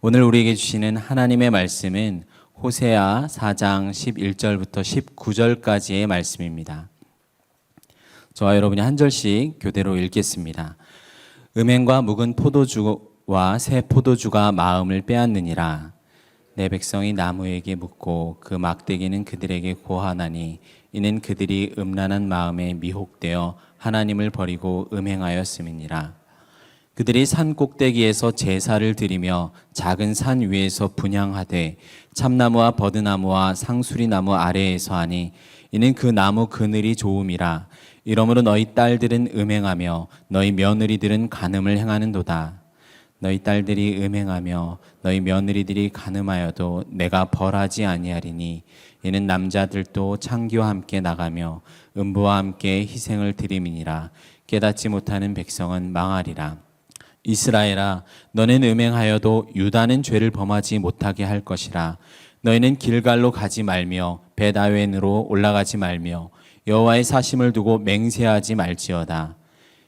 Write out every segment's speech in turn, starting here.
오늘 우리에게 주시는 하나님의 말씀은 호세아 4장 11절부터 19절까지의 말씀입니다. 저와 여러분이 한 절씩 교대로 읽겠습니다. 음행과 묵은 포도주와 새 포도주가 마음을 빼앗느니라. 내 백성이 나무에게 묻고 그 막대기는 그들에게 고하나니 이는 그들이 음란한 마음에 미혹되어 하나님을 버리고 음행하였음이니라. 그들이 산 꼭대기에서 제사를 드리며 작은 산 위에서 분향하되 참나무와 버드나무와 상수리나무 아래에서 하니 이는 그 나무 그늘이 좋음이라. 이러므로 너희 딸들은 음행하며 너희 며느리들은 간음을 행하는도다. 너희 딸들이 음행하며 너희 며느리들이 간음하여도 내가 벌하지 아니하리니 이는 남자들도 창기와 함께 나가며 음부와 함께 희생을 드림이니라. 깨닫지 못하는 백성은 망하리라. 이스라엘아, 너는 음행하여도 유다는 죄를 범하지 못하게 할 것이라. 너희는 길갈로 가지 말며 벳아웬으로 올라가지 말며 여호와의 사심을 두고 맹세하지 말지어다.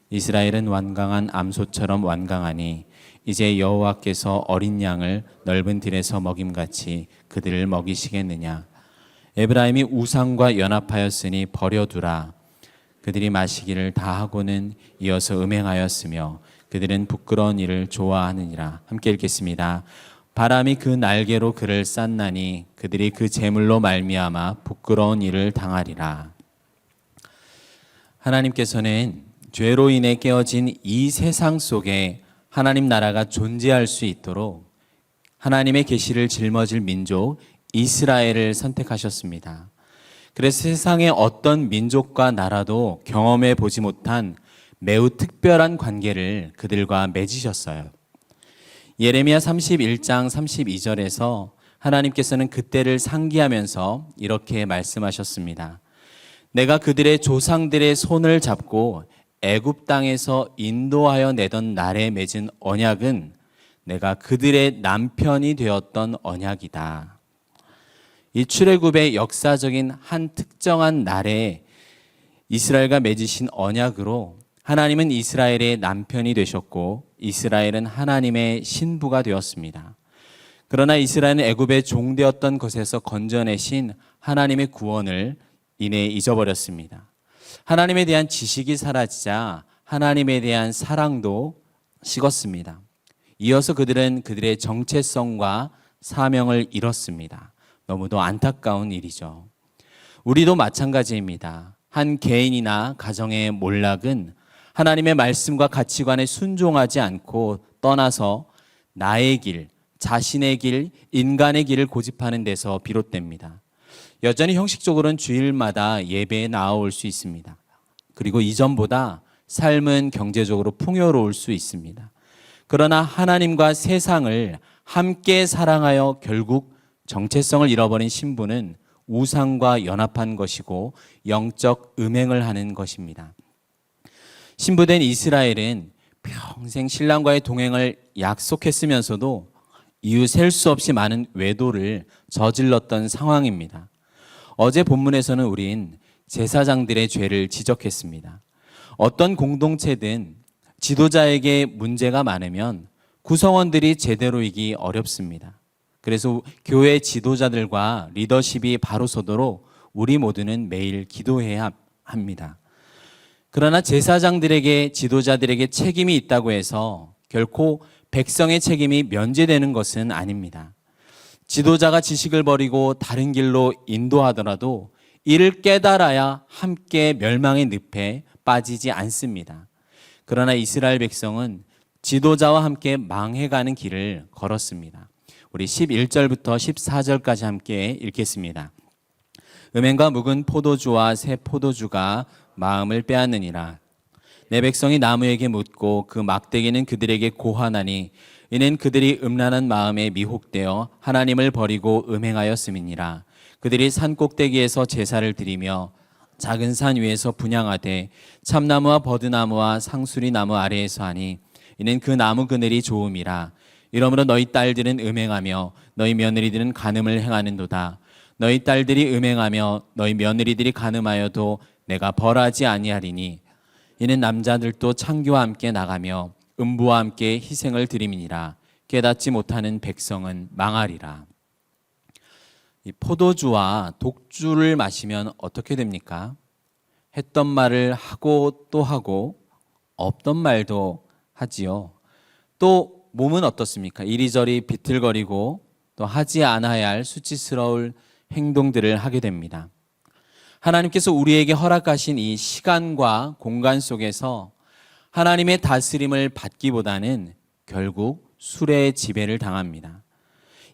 이스라엘은 완강한 암소처럼 완강하니 이제 여호와께서 어린 양을 넓은 들에서 먹임같이 그들을 먹이시겠느냐. 에브라임이 우상과 연합하였으니 버려두라. 그들이 마시기를 다 하고는 이어서 음행하였으며 그들은 부끄러운 일을 좋아하느니라. 함께 읽겠습니다. 바람이 그 날개로 그를 쌌나니 그들이 그 재물로 말미암아 부끄러운 일을 당하리라. 하나님께서는 죄로 인해 깨어진 이 세상 속에 하나님 나라가 존재할 수 있도록 하나님의 계시를 짊어질 민족 이스라엘을 선택하셨습니다. 그래서 세상의 어떤 민족과 나라도 경험해 보지 못한 매우 특별한 관계를 그들과 맺으셨어요. 예레미야 31장 32절에서 하나님께서는 그때를 상기하면서 이렇게 말씀하셨습니다. 내가 그들의 조상들의 손을 잡고 애굽 땅에서 인도하여 내던 날에 맺은 언약은 내가 그들의 남편이 되었던 언약이다. 이 출애굽의 역사적인 한 특정한 날에 이스라엘과 맺으신 언약으로 하나님은 이스라엘의 남편이 되셨고 이스라엘은 하나님의 신부가 되었습니다. 그러나 이스라엘은 애굽의 종되었던 것에서 건져내신 하나님의 구원을 이내 잊어버렸습니다. 하나님에 대한 지식이 사라지자 하나님에 대한 사랑도 식었습니다. 이어서 그들은 그들의 정체성과 사명을 잃었습니다. 너무도 안타까운 일이죠. 우리도 마찬가지입니다. 한 개인이나 가정의 몰락은 하나님의 말씀과 가치관에 순종하지 않고 떠나서 나의 길, 자신의 길, 인간의 길을 고집하는 데서 비롯됩니다. 여전히 형식적으로는 주일마다 예배에 나아올 수 있습니다. 그리고 이전보다 삶은 경제적으로 풍요로울 수 있습니다. 그러나 하나님과 세상을 함께 사랑하여 결국 정체성을 잃어버린 신부는 우상과 연합한 것이고 영적 음행을 하는 것입니다. 신부된 이스라엘은 평생 신랑과의 동행을 약속했으면서도 이유 셀 수 없이 많은 외도를 저질렀던 상황입니다. 어제 본문에서는 우린 제사장들의 죄를 지적했습니다. 어떤 공동체든 지도자에게 문제가 많으면 구성원들이 제대로 이기 어렵습니다. 그래서 교회 지도자들과 리더십이 바로 서도록 우리 모두는 매일 기도해야 합니다. 그러나 제사장들에게, 지도자들에게 책임이 있다고 해서 결코 백성의 책임이 면제되는 것은 아닙니다. 지도자가 지식을 버리고 다른 길로 인도하더라도 이를 깨달아야 함께 멸망의 늪에 빠지지 않습니다. 그러나 이스라엘 백성은 지도자와 함께 망해가는 길을 걸었습니다. 우리 11절부터 14절까지 함께 읽겠습니다. 음행과 묵은 포도주와 새 포도주가 마음을 빼앗느니라. 내 백성이 나무에게 묻고 그 막대기는 그들에게 고하나니 이는 그들이 음란한 마음에 미혹되어 하나님을 버리고 음행하였음이니라. 그들이 산 꼭대기에서 제사를 드리며 작은 산 위에서 분향하되 참나무와 버드나무와 상수리나무 아래에서 하니 이는 그 나무 그늘이 좋음이라. 이러므로 너희 딸들은 음행하며 너희 며느리들은 간음을 행하는도다. 너희 딸들이 음행하며 너희 며느리들이 간음하여도 내가 벌하지 아니하리니 이는 남자들도 창기와 함께 나가며 음부와 함께 희생을 드림이니라. 깨닫지 못하는 백성은 망하리라. 이 포도주와 독주를 마시면 어떻게 됩니까? 했던 말을 하고 또 하고 없던 말도 하지요. 또 몸은 어떻습니까? 이리저리 비틀거리고 또 하지 않아야 할 수치스러울 행동들을 하게 됩니다. 하나님께서 우리에게 허락하신 이 시간과 공간 속에서 하나님의 다스림을 받기보다는 결국 술의 지배를 당합니다.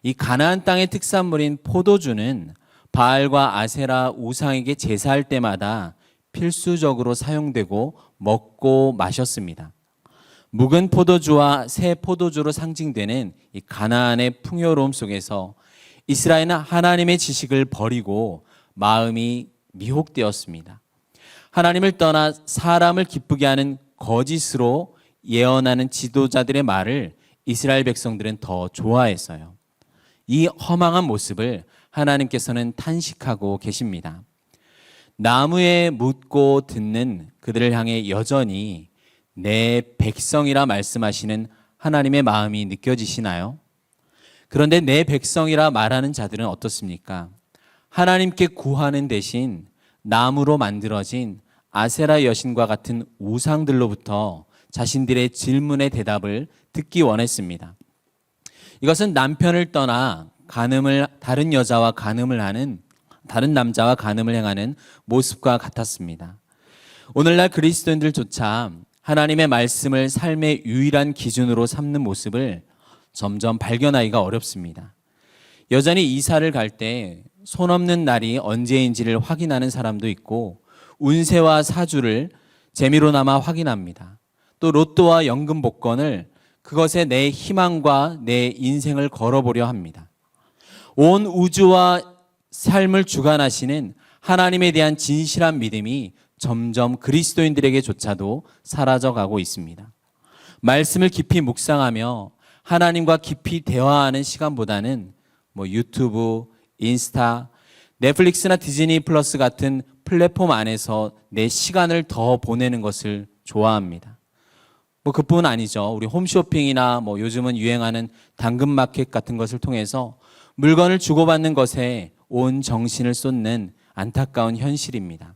이 가나안 땅의 특산물인 포도주는 바알과 아세라 우상에게 제사할 때마다 필수적으로 사용되고 먹고 마셨습니다. 묵은 포도주와 새 포도주로 상징되는 이 가나안의 풍요로움 속에서 이스라엘은 하나님의 지식을 버리고 마음이 미혹되었습니다. 하나님을 떠나 사람을 기쁘게 하는 거짓으로 예언하는 지도자들의 말을 이스라엘 백성들은 더 좋아했어요. 이 허망한 모습을 하나님께서는 탄식하고 계십니다. 나무에 묻고 듣는 그들을 향해 여전히 내 백성이라 말씀하시는 하나님의 마음이 느껴지시나요? 그런데 내 백성이라 말하는 자들은 어떻습니까? 하나님께 구하는 대신 나무로 만들어진 아세라 여신과 같은 우상들로부터 자신들의 질문의 대답을 듣기 원했습니다. 이것은 남편을 떠나 다른 여자와 간음을 하는, 다른 남자와 간음을 행하는 모습과 같았습니다. 오늘날 그리스도인들조차 하나님의 말씀을 삶의 유일한 기준으로 삼는 모습을 점점 발견하기가 어렵습니다. 여전히 이사를 갈 때 손 없는 날이 언제인지를 확인하는 사람도 있고 운세와 사주를 재미로나마 확인합니다. 또 로또와 연금 복권을 그것에 내 희망과 내 인생을 걸어보려 합니다. 온 우주와 삶을 주관하시는 하나님에 대한 진실한 믿음이 점점 그리스도인들에게조차도 사라져가고 있습니다. 말씀을 깊이 묵상하며 하나님과 깊이 대화하는 시간보다는 유튜브, 인스타, 넷플릭스나 디즈니 플러스 같은 플랫폼 안에서 내 시간을 더 보내는 것을 좋아합니다. 그뿐 아니죠. 우리 홈쇼핑이나 요즘은 유행하는 당근마켓 같은 것을 통해서 물건을 주고받는 것에 온 정신을 쏟는 안타까운 현실입니다.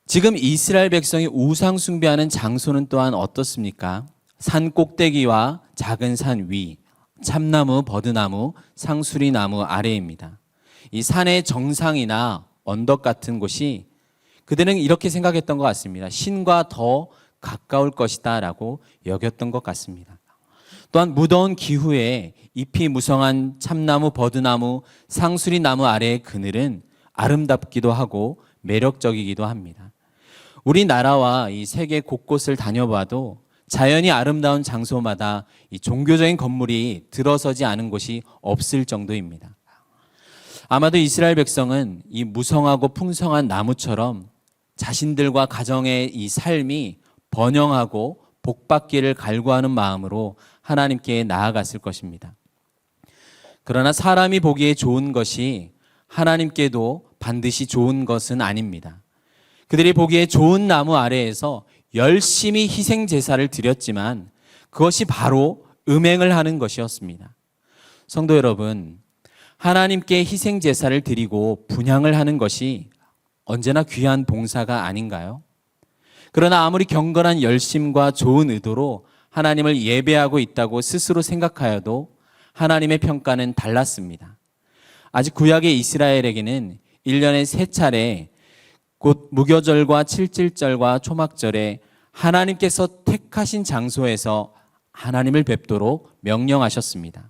지금 이스라엘 백성이 우상 숭배하는 장소는 또한 어떻습니까? 산 꼭대기와 작은 산 위, 참나무, 버드나무, 상수리나무 아래입니다. 이 산의 정상이나 언덕 같은 곳이 그들은 이렇게 생각했던 것 같습니다. 신과 더 가까울 것이다 라고 여겼던 것 같습니다. 또한 무더운 기후에 잎이 무성한 참나무, 버드나무, 상수리나무 아래의 그늘은 아름답기도 하고 매력적이기도 합니다. 우리나라와 이 세계 곳곳을 다녀봐도 자연이 아름다운 장소마다 이 종교적인 건물이 들어서지 않은 곳이 없을 정도입니다. 아마도 이스라엘 백성은 이 무성하고 풍성한 나무처럼 자신들과 가정의 이 삶이 번영하고 복받기를 갈구하는 마음으로 하나님께 나아갔을 것입니다. 그러나 사람이 보기에 좋은 것이 하나님께도 반드시 좋은 것은 아닙니다. 그들이 보기에 좋은 나무 아래에서 열심히 희생 제사를 드렸지만 그것이 바로 음행을 하는 것이었습니다. 성도 여러분, 하나님께 희생 제사를 드리고 분향을 하는 것이 언제나 귀한 봉사가 아닌가요? 그러나 아무리 경건한 열심과 좋은 의도로 하나님을 예배하고 있다고 스스로 생각하여도 하나님의 평가는 달랐습니다. 아직 구약의 이스라엘에게는 1년에 3차례 곧 무교절과 칠칠절과 초막절에 하나님께서 택하신 장소에서 하나님을 뵙도록 명령하셨습니다.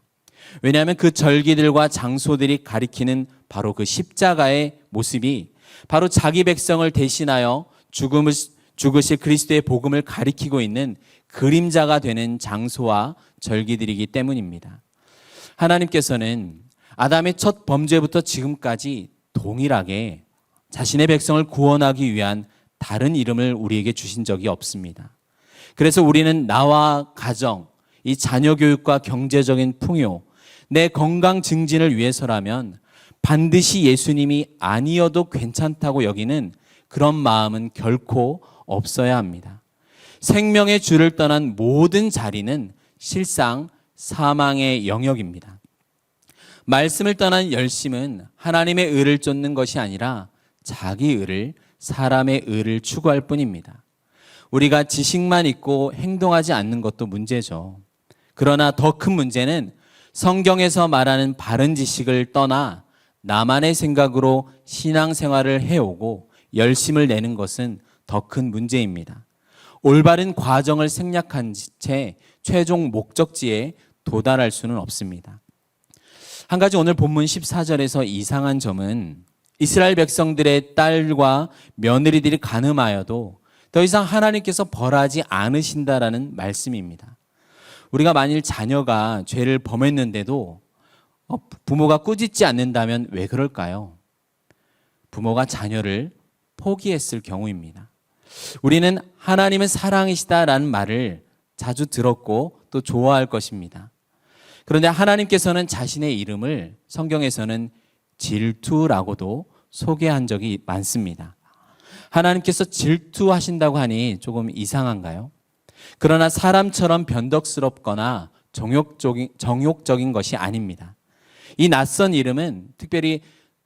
왜냐하면 그 절기들과 장소들이 가리키는 바로 그 십자가의 모습이 바로 자기 백성을 대신하여 죽으실 그리스도의 복음을 가리키고 있는 그림자가 되는 장소와 절기들이기 때문입니다. 하나님께서는 아담의 첫 범죄부터 지금까지 동일하게 자신의 백성을 구원하기 위한 다른 이름을 우리에게 주신 적이 없습니다. 그래서 우리는 나와 가정, 이 자녀 교육과 경제적인 풍요, 내 건강 증진을 위해서라면 반드시 예수님이 아니어도 괜찮다고 여기는 그런 마음은 결코 없어야 합니다. 생명의 주를 떠난 모든 자리는 실상 사망의 영역입니다. 말씀을 떠난 열심은 하나님의 의를 쫓는 것이 아니라 자기 의를, 사람의 의를 추구할 뿐입니다. 우리가 지식만 있고 행동하지 않는 것도 문제죠. 그러나 더 큰 문제는 성경에서 말하는 바른 지식을 떠나 나만의 생각으로 신앙생활을 해오고 열심을 내는 것은 더 큰 문제입니다. 올바른 과정을 생략한 채 최종 목적지에 도달할 수는 없습니다. 한 가지 오늘 본문 14절에서 이상한 점은 이스라엘 백성들의 딸과 며느리들이 간음하여도 더 이상 하나님께서 벌하지 않으신다라는 말씀입니다. 우리가 만일 자녀가 죄를 범했는데도 부모가 꾸짖지 않는다면 왜 그럴까요? 부모가 자녀를 포기했을 경우입니다. 우리는 하나님은 사랑이시다라는 말을 자주 들었고 또 좋아할 것입니다. 그런데 하나님께서는 자신의 이름을 성경에서는 질투라고도 소개한 적이 많습니다. 하나님께서 질투하신다고 하니 조금 이상한가요? 그러나 사람처럼 변덕스럽거나 정욕적인 것이 아닙니다. 이 낯선 이름은 특별히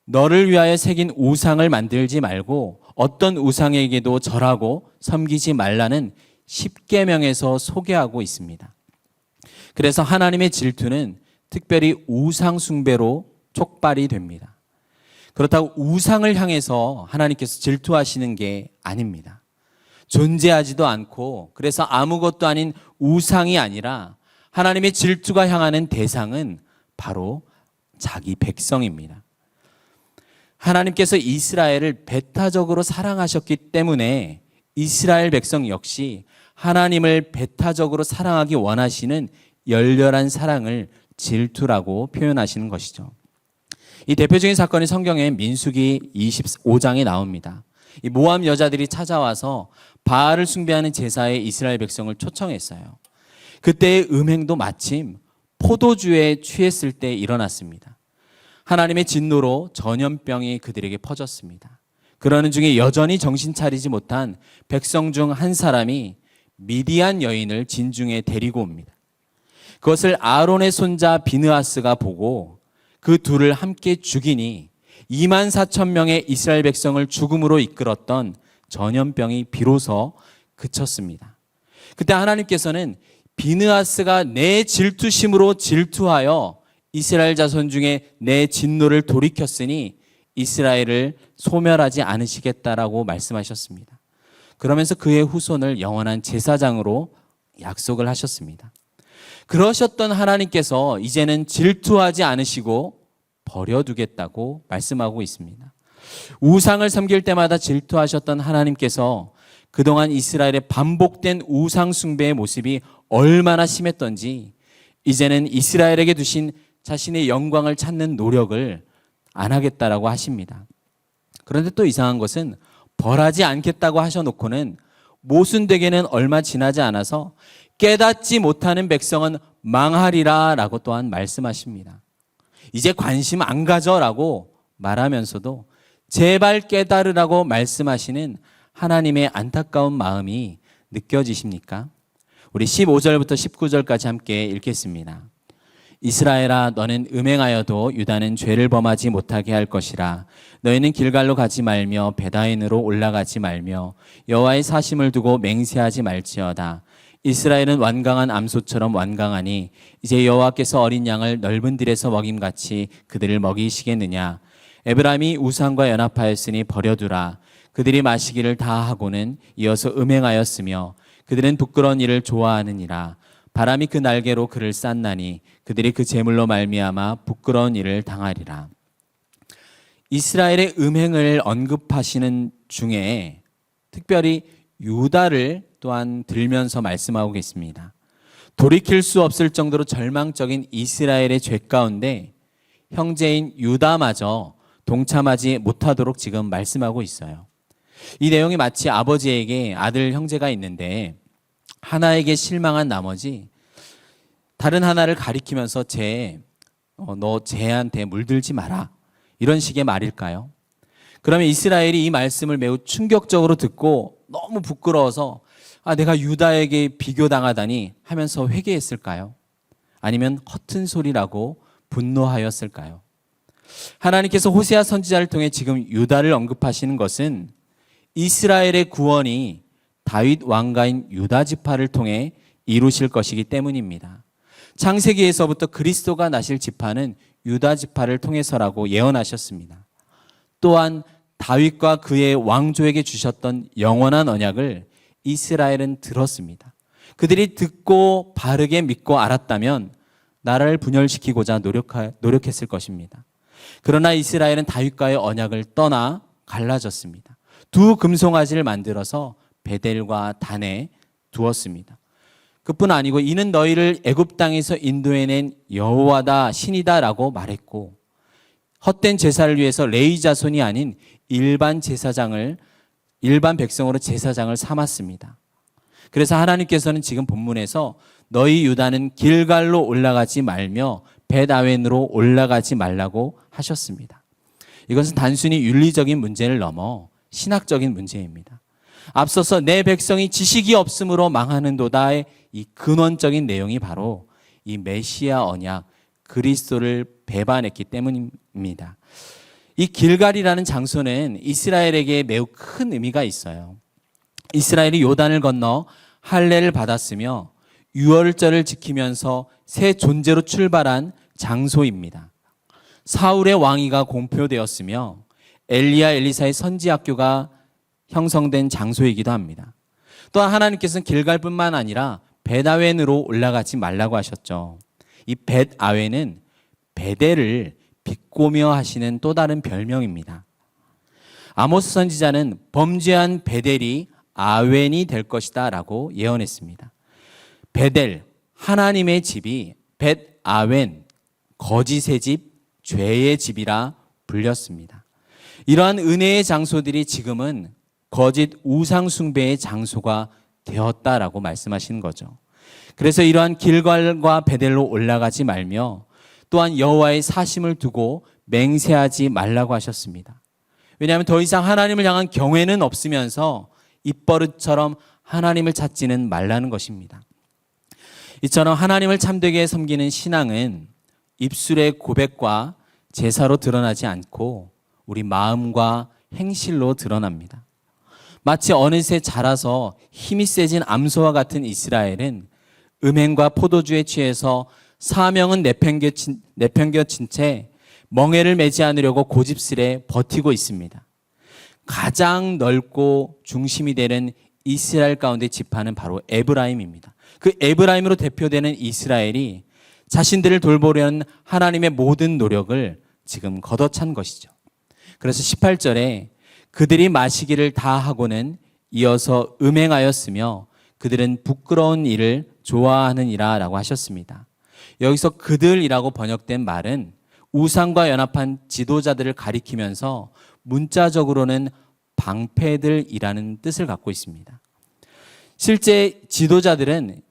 너를 위하여 새긴 우상을 만들지 말고 어떤 우상에게도 절하고 섬기지 말라는 십계명에서 소개하고 있습니다. 그래서 하나님의 질투는 특별히 우상 숭배로 촉발이 됩니다. 그렇다고 우상을 향해서 하나님께서 질투하시는 게 아닙니다. 존재하지도 않고 그래서 아무것도 아닌 우상이 아니라 하나님의 질투가 향하는 대상은 바로 자기 백성입니다. 하나님께서 이스라엘을 배타적으로 사랑하셨기 때문에 이스라엘 백성 역시 하나님을 배타적으로 사랑하기 원하시는 열렬한 사랑을 질투라고 표현하시는 것이죠. 이 대표적인 사건이 성경의 민수기 25장에 나옵니다. 이 모압 여자들이 찾아와서 바알을 숭배하는 제사에 이스라엘 백성을 초청했어요. 그때의 음행도 마침 포도주에 취했을 때 일어났습니다. 하나님의 진노로 전염병이 그들에게 퍼졌습니다. 그러는 중에 여전히 정신 차리지 못한 백성 중 한 사람이 미디안 여인을 진중에 데리고 옵니다. 그것을 아론의 손자 비느하스가 보고 그 둘을 함께 죽이니 24,000명의 이스라엘 백성을 죽음으로 이끌었던 전염병이 비로소 그쳤습니다. 그때 하나님께서는 비느하스가 내 질투심으로 질투하여 이스라엘 자손 중에 내 진노를 돌이켰으니 이스라엘을 소멸하지 않으시겠다라고 말씀하셨습니다. 그러면서 그의 후손을 영원한 제사장으로 약속을 하셨습니다. 그러셨던 하나님께서 이제는 질투하지 않으시고 버려두겠다고 말씀하고 있습니다. 우상을 섬길 때마다 질투하셨던 하나님께서 그동안 이스라엘의 반복된 우상 숭배의 모습이 얼마나 심했던지 이제는 이스라엘에게 두신 자신의 영광을 찾는 노력을 안 하겠다라고 하십니다. 그런데 또 이상한 것은 벌하지 않겠다고 하셔놓고는 모순되게는 얼마 지나지 않아서 깨닫지 못하는 백성은 망하리라 라고 또한 말씀하십니다. 이제 관심 안 가져라고 말하면서도 제발 깨달으라고 말씀하시는 하나님의 안타까운 마음이 느껴지십니까? 우리 15절부터 19절까지 함께 읽겠습니다. 이스라엘아 너는 음행하여도 유다는 죄를 범하지 못하게 할 것이라. 너희는 길갈로 가지 말며 베다인으로 올라가지 말며 여호와의 사심을 두고 맹세하지 말지어다. 이스라엘은 완강한 암소처럼 완강하니 이제 여호와께서 어린 양을 넓은 들에서 먹임같이 그들을 먹이시겠느냐. 에브라임이 우상과 연합하였으니 버려두라. 그들이 마시기를 다 하고는 이어서 음행하였으며 그들은 부끄러운 일을 좋아하느니라. 바람이 그 날개로 그를 쌌나니 그들이 그 제물로 말미암아 부끄러운 일을 당하리라. 이스라엘의 음행을 언급하시는 중에 특별히 유다를 또한 들면서 말씀하고 계십니다. 돌이킬 수 없을 정도로 절망적인 이스라엘의 죄 가운데 형제인 유다마저 동참하지 못하도록 지금 말씀하고 있어요. 이 내용이 마치 아버지에게 아들 형제가 있는데 하나에게 실망한 나머지 다른 하나를 가리키면서 너 쟤한테 물들지 마라 이런 식의 말일까요? 그러면 이스라엘이 이 말씀을 매우 충격적으로 듣고 너무 부끄러워서 내가 유다에게 비교당하다니 하면서 회개했을까요? 아니면 허튼 소리라고 분노하였을까요? 하나님께서 호세아 선지자를 통해 지금 유다를 언급하시는 것은 이스라엘의 구원이 다윗 왕가인 유다 지파를 통해 이루실 것이기 때문입니다. 창세기에서부터 그리스도가 나실 지파는 유다 지파를 통해서라고 예언하셨습니다. 또한 다윗과 그의 왕조에게 주셨던 영원한 언약을 이스라엘은 들었습니다. 그들이 듣고 바르게 믿고 알았다면 나라를 분열시키고자 노력했을 것입니다. 그러나 이스라엘은 다윗과의 언약을 떠나 갈라졌습니다. 두 금송아지를 만들어서 베델과 단에 두었습니다. 그뿐 아니고 이는 너희를 애굽 땅에서 인도해낸 여호와다 신이다라고 말했고, 헛된 제사를 위해서 레위 자손이 아닌 일반 백성으로 제사장을 삼았습니다. 그래서 하나님께서는 지금 본문에서 너희 유다는 길갈로 올라가지 말며 벳아웬으로 올라가지 말라고 하셨습니다. 이것은 단순히 윤리적인 문제를 넘어 신학적인 문제입니다. 앞서서 내 백성이 지식이 없으므로 망하는도다의 이 근원적인 내용이 바로 이 메시아 언약 그리스도를 배반했기 때문입니다. 이 길갈이라는 장소는 이스라엘에게 매우 큰 의미가 있어요. 이스라엘이 요단을 건너 할례를 받았으며 유월절을 지키면서 새 존재로 출발한 장소입니다. 사울의 왕위가 공표되었으며 엘리야 엘리사의 선지학교가 형성된 장소이기도 합니다. 또한 하나님께서는 길갈뿐만 아니라 벳아웬으로 올라가지 말라고 하셨죠. 이 벳아웬은 베델을 비꼬며 하시는 또 다른 별명입니다. 아모스 선지자는 범죄한 베델이 아웬이 될 것이다 라고 예언했습니다. 베델, 하나님의 집이 벳아웬, 거짓의 집, 죄의 집이라 불렸습니다. 이러한 은혜의 장소들이 지금은 거짓 우상 숭배의 장소가 되었다라고 말씀하시는 거죠. 그래서 이러한 길갈과 베델로 올라가지 말며 또한 여호와의 사심을 두고 맹세하지 말라고 하셨습니다. 왜냐하면 더 이상 하나님을 향한 경외는 없으면서 입버릇처럼 하나님을 찾지는 말라는 것입니다. 이처럼 하나님을 참되게 섬기는 신앙은 입술의 고백과 제사로 드러나지 않고 우리 마음과 행실로 드러납니다. 마치 어느새 자라서 힘이 세진 암소와 같은 이스라엘은 음행과 포도주에 취해서 사명은 내팽겨친 채 멍에를 매지 않으려고 고집스레 버티고 있습니다. 가장 넓고 중심이 되는 이스라엘 가운데 지파는 바로 에브라임입니다. 그 에브라임으로 대표되는 이스라엘이 자신들을 돌보려는 하나님의 모든 노력을 지금 걷어찬 것이죠. 그래서 18절에 그들이 마시기를 다 하고는 이어서 음행하였으며 그들은 부끄러운 일을 좋아하느니라 라고 하셨습니다. 여기서 그들이라고 번역된 말은 우상과 연합한 지도자들을 가리키면서 문자적으로는 방패들이라는 뜻을 갖고 있습니다. 실제 지도자들은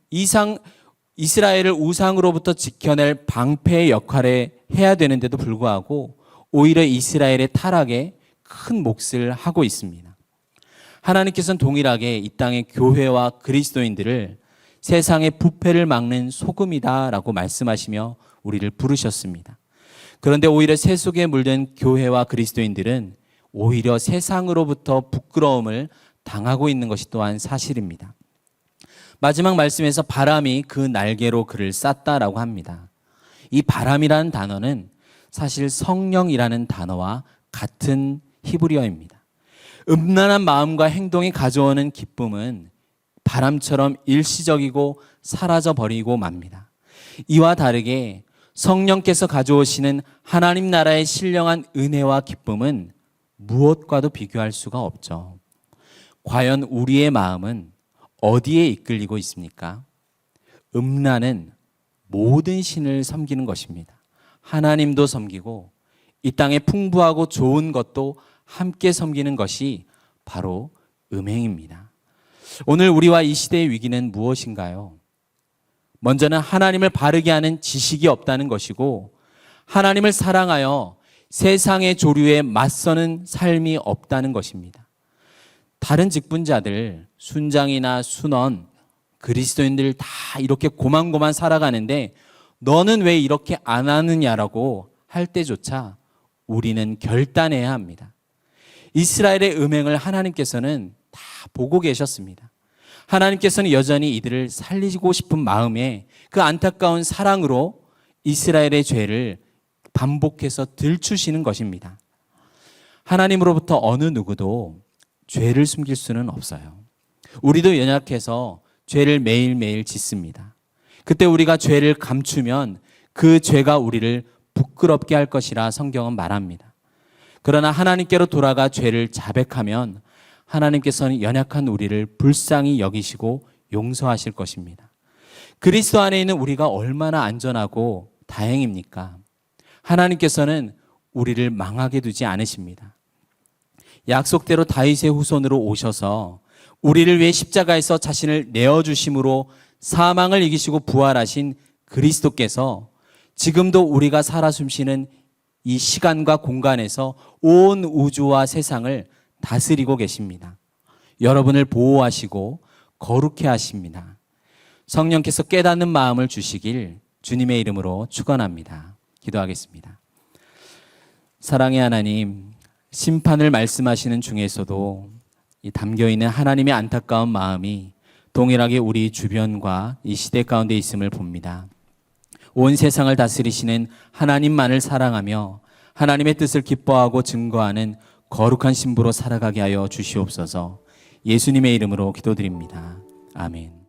이스라엘을 우상으로부터 지켜낼 방패의 역할을 해야 되는데도 불구하고 오히려 이스라엘의 타락에 큰 몫을 하고 있습니다. 하나님께서는 동일하게 이 땅의 교회와 그리스도인들을 세상의 부패를 막는 소금이다라고 말씀하시며 우리를 부르셨습니다. 그런데 오히려 세속에 물든 교회와 그리스도인들은 오히려 세상으로부터 부끄러움을 당하고 있는 것이 또한 사실입니다. 마지막 말씀에서 바람이 그 날개로 그를 쌌다라고 합니다. 이 바람이라는 단어는 사실 성령이라는 단어와 같은 히브리어입니다. 음란한 마음과 행동이 가져오는 기쁨은 바람처럼 일시적이고 사라져버리고 맙니다. 이와 다르게 성령께서 가져오시는 하나님 나라의 신령한 은혜와 기쁨은 무엇과도 비교할 수가 없죠. 과연 우리의 마음은 어디에 이끌리고 있습니까? 음란은 모든 신을 섬기는 것입니다. 하나님도 섬기고 이 땅에 풍부하고 좋은 것도 함께 섬기는 것이 바로 음행입니다. 오늘 우리와 이 시대의 위기는 무엇인가요? 먼저는 하나님을 바르게 아는 지식이 없다는 것이고 하나님을 사랑하여 세상의 조류에 맞서는 삶이 없다는 것입니다. 다른 직분자들, 순장이나 순원, 그리스도인들 다 이렇게 고만고만 살아가는데 너는 왜 이렇게 안 하느냐라고 할 때조차 우리는 결단해야 합니다. 이스라엘의 음행을 하나님께서는 다 보고 계셨습니다. 하나님께서는 여전히 이들을 살리고 싶은 마음에 그 안타까운 사랑으로 이스라엘의 죄를 반복해서 들추시는 것입니다. 하나님으로부터 어느 누구도 죄를 숨길 수는 없어요. 우리도 연약해서 죄를 매일매일 짓습니다. 그때 우리가 죄를 감추면 그 죄가 우리를 부끄럽게 할 것이라 성경은 말합니다. 그러나 하나님께로 돌아가 죄를 자백하면 하나님께서는 연약한 우리를 불쌍히 여기시고 용서하실 것입니다. 그리스도 안에 있는 우리가 얼마나 안전하고 다행입니까? 하나님께서는 우리를 망하게 두지 않으십니다. 약속대로 다윗의 후손으로 오셔서 우리를 위해 십자가에서 자신을 내어주심으로 사망을 이기시고 부활하신 그리스도께서 지금도 우리가 살아 숨쉬는 이 시간과 공간에서 온 우주와 세상을 다스리고 계십니다. 여러분을 보호하시고 거룩해 하십니다. 성령께서 깨닫는 마음을 주시길 주님의 이름으로 축원합니다. 기도하겠습니다. 사랑의 하나님, 심판을 말씀하시는 중에서도 이 담겨있는 하나님의 안타까운 마음이 동일하게 우리 주변과 이 시대 가운데 있음을 봅니다. 온 세상을 다스리시는 하나님만을 사랑하며 하나님의 뜻을 기뻐하고 증거하는 거룩한 신부로 살아가게 하여 주시옵소서. 예수님의 이름으로 기도드립니다. 아멘.